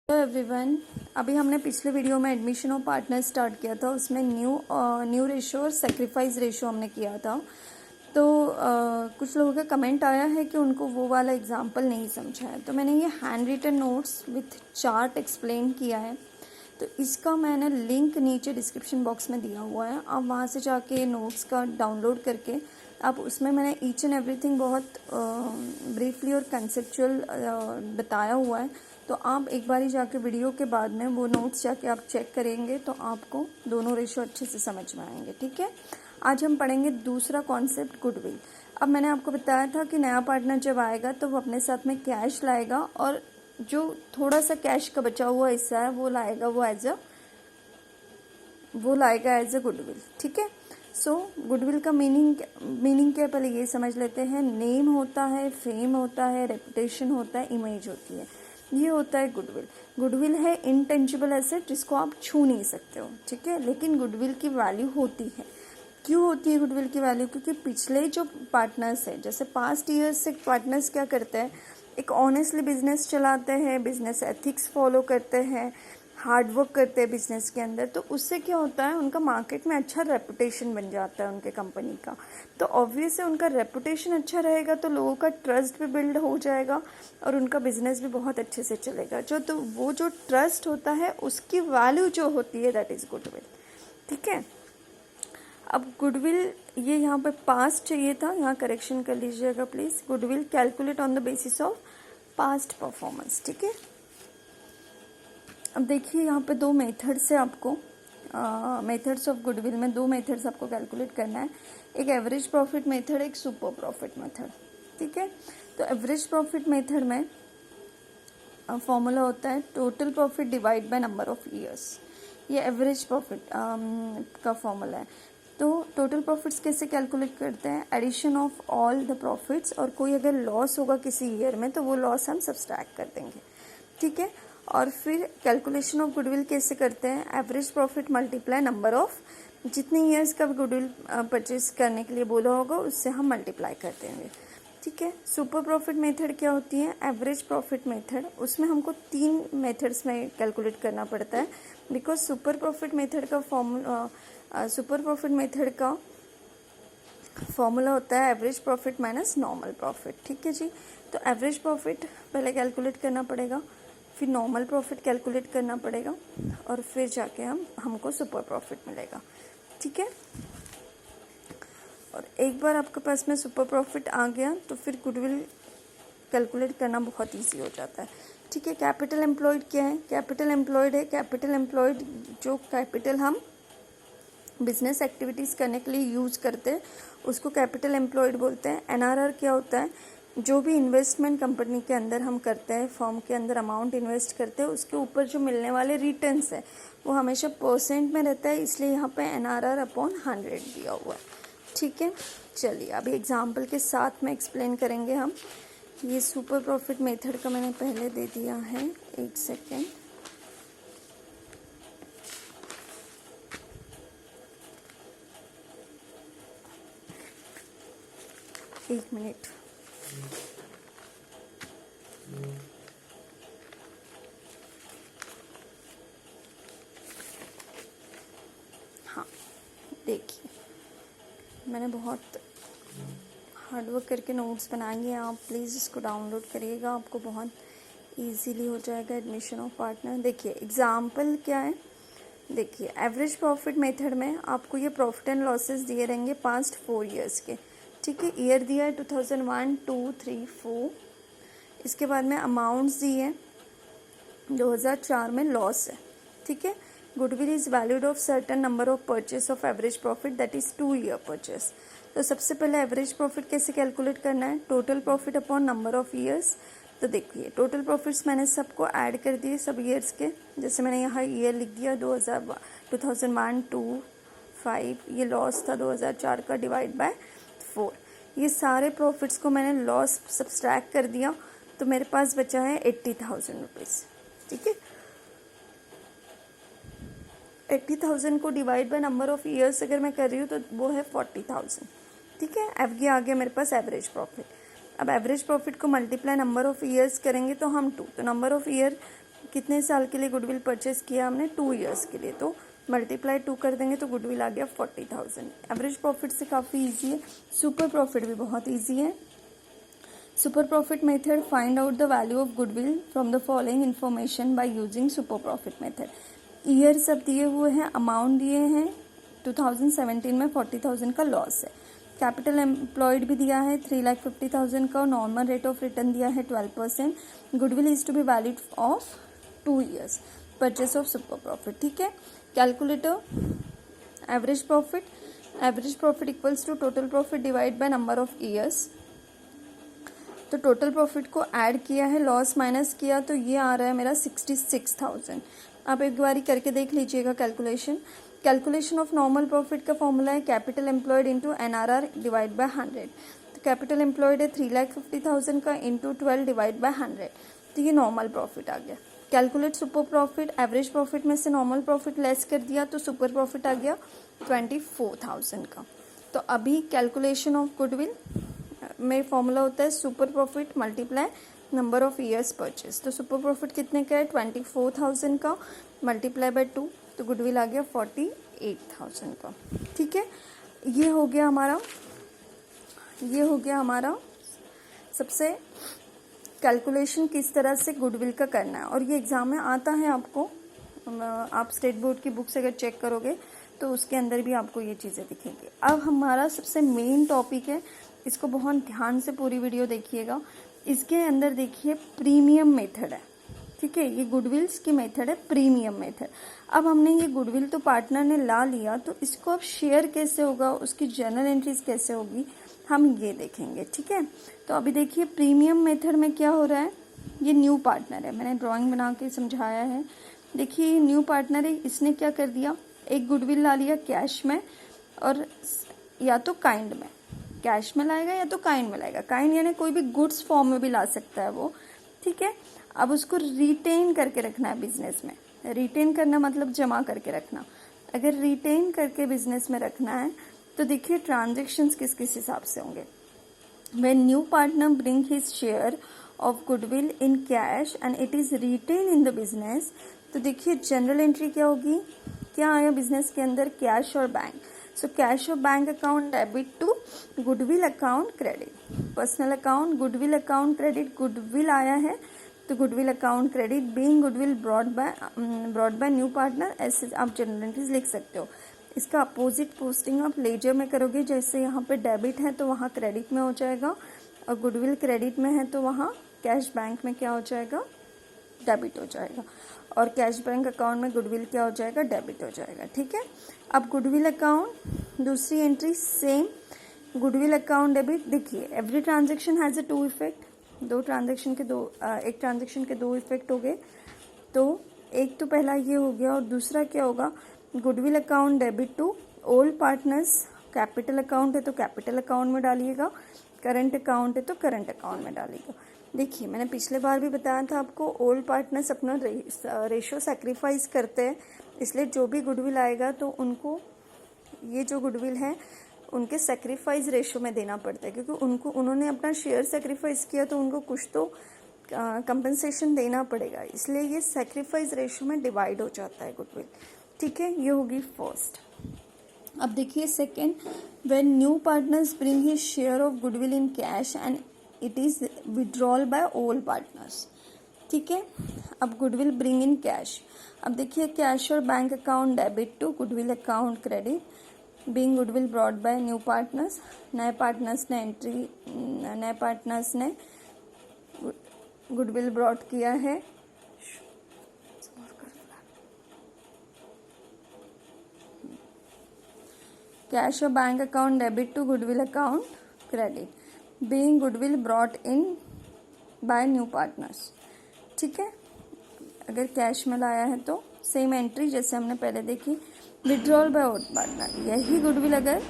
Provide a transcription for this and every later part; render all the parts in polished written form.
Hello everyone. अभी हमने पिछले वीडियो में एडमिशन ऑफ पार्टनर स्टार्ट किया था, उसमें न्यू रेशो और सेक्रीफाइस रेशो हमने किया था। तो कुछ लोगों का कमेंट आया है कि उनको वो वाला एग्जांपल नहीं समझा है, तो मैंने ये handwritten notes with chart explain किया है। तो इसका मैंने लिंक नीचे डिस्क्रिप्शन बॉक्स में दिया हुआ है, आप वहाँ से जाके नोट्स का डाउनलोड करके आप उसमें मैंने ईच एंड एवरीथिंग बहुत ब्रीफली और कंसेप्चुअल बताया हुआ है। तो आप एक बार ही जाके वीडियो के बाद में वो नोट्स जाके आप चेक करेंगे तो आपको दोनों रेशो अच्छे से समझ में आएंगे। ठीक है, आज हम पढ़ेंगे दूसरा कॉन्सेप्ट गुडविल। अब मैंने आपको बताया था कि नया पार्टनर जब आएगा तो वो अपने साथ में कैश लाएगा और जो थोड़ा सा कैश का बचा हुआ हिस्सा है वो लाएगा एज अ गुडविल। ठीक है, सो गुडविल का मीनिंग क्या है पहले ये समझ लेते हैं। नेम होता है, फेम होता है, रेपुटेशन होता है, इमेज होती है, ये होता है गुडविल। गुडविल है इनटेंजिबल एसेट जिसको आप छू नहीं सकते हो। ठीक है, लेकिन गुडविल की वैल्यू होती है। क्यों होती है गुडविल की वैल्यू? क्योंकि पिछले जो पार्टनर्स है, जैसे पास्ट ईयर्स से पार्टनर्स क्या करते हैं, एक ऑनेस्टली बिजनेस चलाते हैं, बिजनेस एथिक्स फॉलो करते हैं, हार्ड वर्क करते हैं बिजनेस के अंदर, तो उससे क्या होता है उनका मार्केट में अच्छा रेपुटेशन बन जाता है उनके कंपनी का। तो ऑब्वियस है उनका रेपुटेशन अच्छा रहेगा तो लोगों का ट्रस्ट भी बिल्ड हो जाएगा और उनका बिजनेस भी बहुत अच्छे से चलेगा। वो जो ट्रस्ट होता है उसकी वैल्यू जो होती है दैट इज गुडविल। ठीक है, अब गुडविल ये यहाँ पे पास्ट चाहिए था, यहाँ करेक्शन कर लीजिएगा please. Goodwill calculate on the basis of past performance. ठीक है, अब देखिए यहाँ पे दो मेथड्स है आपको, मेथड्स ऑफ गुडविल में दो मेथड्स आपको कैलकुलेट करना है, एक एवरेज प्रॉफिट मेथड, एक सुपर प्रॉफिट मेथड। ठीक है, तो एवरेज प्रॉफिट मेथड में फॉर्मूला होता है total profit divide by number of years. ये एवरेज प्रॉफिट का फॉर्मूला है। तो टोटल प्रॉफिट्स कैसे कैलकुलेट करते हैं? Addition of all the profits, और कोई अगर लॉस होगा किसी ईयर में तो वो लॉस हम सब्सट्रैक्ट कर देंगे। ठीक है, और फिर कैलकुलेशन ऑफ गुडविल कैसे करते हैं? Average profit multiply number of, जितने ईयर्स का गुडविल परचेज करने के लिए बोला होगा उससे हम मल्टीप्लाई कर देंगे। ठीक है, सुपर प्रॉफिट मेथड क्या होती है? एवरेज प्रॉफिट मेथड, उसमें हमको 3 मेथड्स में कैलकुलेट करना पड़ता है, बिकॉज सुपर प्रॉफिट मेथड का फॉर्मूला होता है average profit minus normal profit. ठीक है जी, तो एवरेज प्रॉफिट पहले कैलकुलेट करना पड़ेगा, फिर नॉर्मल प्रॉफिट कैलकुलेट करना पड़ेगा और फिर जाके हमको सुपर प्रॉफिट मिलेगा। ठीक है, और एक बार आपके पास में सुपर प्रॉफिट आ गया तो फिर गुडविल कैलकुलेट करना बहुत इजी हो जाता है। ठीक है, कैपिटल एम्प्लॉयड क्या है? कैपिटल एम्प्लॉयड है, कैपिटल एम्प्लॉयड जो कैपिटल हम बिजनेस एक्टिविटीज़ करने के लिए यूज़ करते हैं उसको कैपिटल एम्प्लॉयड बोलते हैं। एनआरआर क्या होता है? जो भी इन्वेस्टमेंट कंपनी के अंदर हम करते हैं, फर्म के अंदर अमाउंट इन्वेस्ट करते हैं, उसके ऊपर जो मिलने वाले रिटर्न्स है वो हमेशा परसेंट में रहता है, इसलिए यहाँ पे एनआरआर अपॉन 100 दिया हुआ है। ठीक है, चलिए अभी एग्जाम्पल के साथ में एक्सप्लेन करेंगे हम। ये सुपर प्रॉफिट मेथड का मैंने पहले दे दिया है, एक सेकेंड। एक मिनट। हाँ देखिए, मैंने बहुत हार्डवर्क करके नोट्स बनाएंगे, आप प्लीज़ इसको डाउनलोड करिएगा, आपको बहुत इजीली हो जाएगा एडमिशन ऑफ पार्टनर। देखिए एग्जाम्पल क्या है, देखिए एवरेज प्रॉफिट मेथड में आपको ये प्रॉफिट एंड लॉसेस दिए रहेंगे पास्ट 4 ईयर्स के। ठीक है, ईयर दिया है 2001, 2, 3, 4। इसके बाद में अमाउंट्स दी है, 2004 में लॉस है। ठीक है, goodwill is valued of certain number of purchase of average profit that is 2 year purchase. तो सबसे पहले एवरेज प्रॉफिट कैसे कैलकुलेट करना है? Total profit upon number of years. तो देखिए टोटल प्रॉफिट्स मैंने सबको ऐड कर दिए, सब ईयर्स के, जैसे मैंने यहाँ ईयर लिख दिया 2001, 2, 5, ये लॉस था 2004 का, डिवाइड बाय 4। ये सारे प्रॉफिट्स को मैंने लॉस सब्सट्रैक्ट कर दिया तो मेरे पास बचा है 80,000 रुपीज़। ठीक है, 80,000 को divide by number of years अगर मैं कर रही हूँ तो वो है 40,000। ठीक है, अब ये आ गया मेरे पास एवरेज प्रॉफिट। अब एवरेज प्रॉफिट को मल्टीप्लाई नंबर ऑफ ईयर्स करेंगे तो हम 2, तो नंबर ऑफ ईयर कितने साल के लिए गुडविल परचेस किया हमने, 2 ईयर्स के लिए, तो मल्टीप्लाई 2 कर देंगे तो गुडविल आ गया 40,000। एवरेज प्रॉफिट से काफ़ी ईजी है, सुपर प्रॉफिट भी बहुत ईजी है। Super profit method, find out the value of goodwill from the following information by using super profit method. Year सब दिए हुए हैं, अमाउंट दिए हैं, 2017 में 40,000 का लॉस है। कैपिटल एम्प्लॉयड भी दिया है 3,50,000 का, नॉर्मल रेट ऑफ रिटर्न दिया है 12%। Goodwill is to be valid of 2 years, purchase of super profit. ठीक है, calculator, average profit equals to total profit divide by number of years. तो टोटल प्रॉफिट को ऐड किया है, लॉस माइनस किया, तो ये आ रहा है मेरा 66,000। आप एक बारी करके देख लीजिएगा कैलकुलेशन ऑफ नॉर्मल प्रॉफिट का फॉर्मूला है capital employed into NRR divide by 100। तो कैपिटल एम्प्लॉयड है 3,50,000 का इंटू 12 डिवाइड बाय 100, तो ये नॉर्मल प्रॉफिट आ गया। Calculate super profit, average profit में से नॉर्मल प्रॉफिट लेस कर दिया तो सुपर प्रॉफिट आ गया 24,000 का। तो अभी कैलकुलेशन ऑफ गुडविल में फॉर्मूला होता है super profit multiply number of years purchase. तो सुपर प्रॉफिट कितने का है, 24,000 का, मल्टीप्लाई बाय 2, तो गुडविल आ गया 48,000 का। ठीक है, ये हो गया हमारा सबसे कैलकुलेशन किस तरह से गुडविल का करना है, और ये एग्जाम में आता है आपको। आप स्टेट बोर्ड की बुक से अगर चेक करोगे तो उसके अंदर भी आपको ये चीज़ें दिखेंगी। अब हमारा सबसे मेन टॉपिक है, इसको बहुत ध्यान से पूरी वीडियो देखिएगा। इसके अंदर देखिए प्रीमियम मेथड है। ठीक है, ये गुडविल्स की मेथड है, प्रीमियम मेथड। अब हमने ये गुडविल तो पार्टनर ने ला लिया, तो इसको अब शेयर कैसे होगा, उसकी जर्नल एंट्रीज कैसे होगी, हम ये देखेंगे। ठीक है, तो अभी देखिए प्रीमियम मेथड में क्या हो रहा है, ये न्यू पार्टनर है, मैंने ड्राइंग बना के समझाया है। देखिए न्यू पार्टनर है, इसने क्या कर दिया, एक गुडविल ला लिया कैश में, और या तो काइंड में, कैश में लाएगा या तो काइंड में लाएगा। काइंड यानी कोई भी गुड्स फॉर्म में भी ला सकता है वो। ठीक है, अब उसको रिटेन करके रखना है बिजनेस में। रिटेन करना मतलब जमा करके रखना। अगर रिटेन करके बिजनेस में रखना है तो देखिए ट्रांजेक्शन्स किस किस हिसाब से होंगे। When new partner bring his share of goodwill in cash and it is retain in the business, तो देखिए जनरल एंट्री क्या होगी, क्या आया बिजनेस के अंदर, कैश और बैंक। सो कैश और bank account debit to goodwill account credit, personal account goodwill account credit, goodwill आया है तो goodwill account credit, being goodwill brought by new partner, ऐसे आप जनरल एंट्रीज लिख सकते हो। इसका अपोजिट पोस्टिंग आप लेजर में करोगे, जैसे यहाँ पे डेबिट है तो वहाँ क्रेडिट में हो जाएगा, और गुडविल क्रेडिट में है तो वहाँ कैश बैंक में क्या हो जाएगा, डेबिट हो जाएगा, और कैश बैंक अकाउंट में गुडविल क्या हो जाएगा, डेबिट हो जाएगा। ठीक है, अब गुडविल अकाउंट दूसरी entry same, goodwill account debit. देखिए every transaction has a 2 effect, एक ट्रांजेक्शन के 2 इफेक्ट हो गए। तो एक तो पहला ये हो गया, और दूसरा क्या होगा, goodwill account debit to old partners, capital account है तो कैपिटल अकाउंट में डालिएगा, करंट अकाउंट है तो करंट अकाउंट में डालिएगा। देखिए मैंने पिछले बार भी बताया था आपको, ओल्ड पार्टनर्स अपना रेशो सेक्रीफाइस करते हैं, इसलिए जो भी गुडविल आएगा तो उनको ये जो गुडविल है उनके सेक्रीफाइस रेशो में देना पड़ता है, क्योंकि उन्होंने अपना शेयर सेक्रीफाइस किया तो उनको कुछ तो कंपनसेशन देना पड़ेगा, इसलिए ये सेक्रीफाइस रेशो में डिवाइड हो जाता है गुडविल। ठीक है, ये होगी फर्स्ट। अब देखिए second, when new partners bring his share of goodwill in cash and it is withdrawal by old partners. ठीक है, अब गुडविल ब्रिंग इन कैश, अब देखिए कैश और bank account debit to goodwill account credit, being goodwill brought by new partners, नए partners ने goodwill brought किया है, कैश और bank account debit to goodwill account credit, being goodwill brought in by new partners. ठीक है, अगर cash में लाया है तो सेम एंट्री जैसे हमने पहले देखी, विड्रॉल बाय ओल्ड पार्टनर, यही गुडविल अगर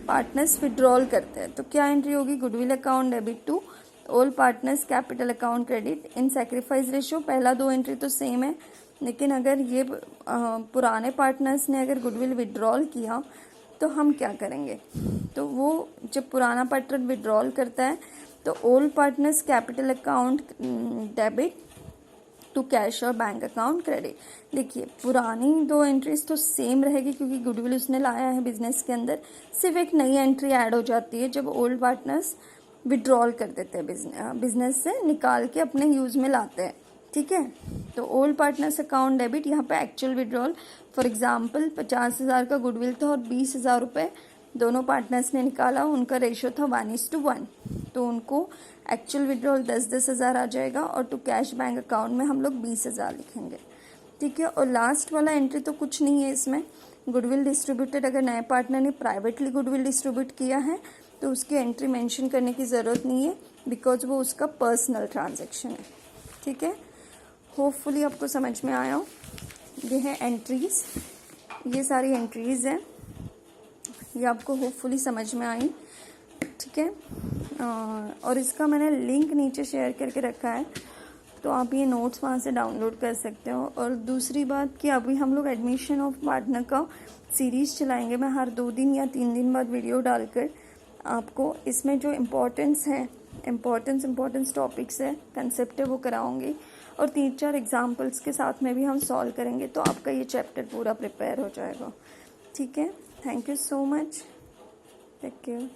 पार्टनर्स विड्रॉल करते हैं तो क्या एंट्री होगी, goodwill account debit to old partners capital account credit in sacrifice ratio. पहला 2 एंट्री तो सेम है, लेकिन अगर ये पुराने पार्टनर्स ने अगर गुडविल विड्रॉल किया तो हम क्या करेंगे, तो वो जब पुराना पार्टनर विड्रॉल करता है तो old partners capital account debit to cash और बैंक अकाउंट क्रेडिट। देखिए पुरानी 2 एंट्रीज तो सेम रहेगी क्योंकि गुडविल उसने लाया है बिजनेस के अंदर, सिर्फ एक नई एंट्री ऐड हो जाती है जब ओल्ड पार्टनर्स विड्रॉल कर देते हैं बिजनेस से निकाल के अपने यूज में लाते हैं, ठीक है। तो ओल्ड पार्टनर्स अकाउंट डेबिट, यहाँ पे एक्चुअल विड्रॉल, फॉर एग्जांपल 50,000 का गुडविल था और 20,000 रुपये दोनों पार्टनर्स ने निकाला, उनका रेशियो था 1:1, तो उनको एक्चुअल विड्रॉल 10-10 हज़ार आ जाएगा और टू कैश बैंक अकाउंट में हम लोग 20,000 लिखेंगे, ठीक है। और लास्ट वाला एंट्री तो कुछ नहीं है इसमें, गुडविल डिस्ट्रीब्यूटेड, अगर नए पार्टनर ने प्राइवेटली गुडविल डिस्ट्रीब्यूट किया है तो उसकी एंट्री मेंशन करने की ज़रूरत नहीं है बिकॉज वो उसका पर्सनल ट्रांजैक्शन है, ठीक है। होपफुली आपको समझ में आया हो। ये है एंट्रीज, ये सारी एंट्रीज हैं, ये आपको होपफुली समझ में आई, ठीक है। और इसका मैंने लिंक नीचे शेयर करके रखा है, तो आप ये नोट्स वहाँ से डाउनलोड कर सकते हो। और दूसरी बात कि अभी हम लोग एडमिशन ऑफ पार्टनर का सीरीज़ चलाएंगे, मैं हर 2 दिन या 3 दिन बाद वीडियो डालकर आपको इसमें जो इम्पोर्टेंस टॉपिक्स है, कंसेप्ट है, वो कराऊंगी और 3-4 एग्जाम्पल्स के साथ में भी हम सॉल्व करेंगे, तो आपका ये चैप्टर पूरा प्रिपेयर हो जाएगा, ठीक है। Thank you so much, take care.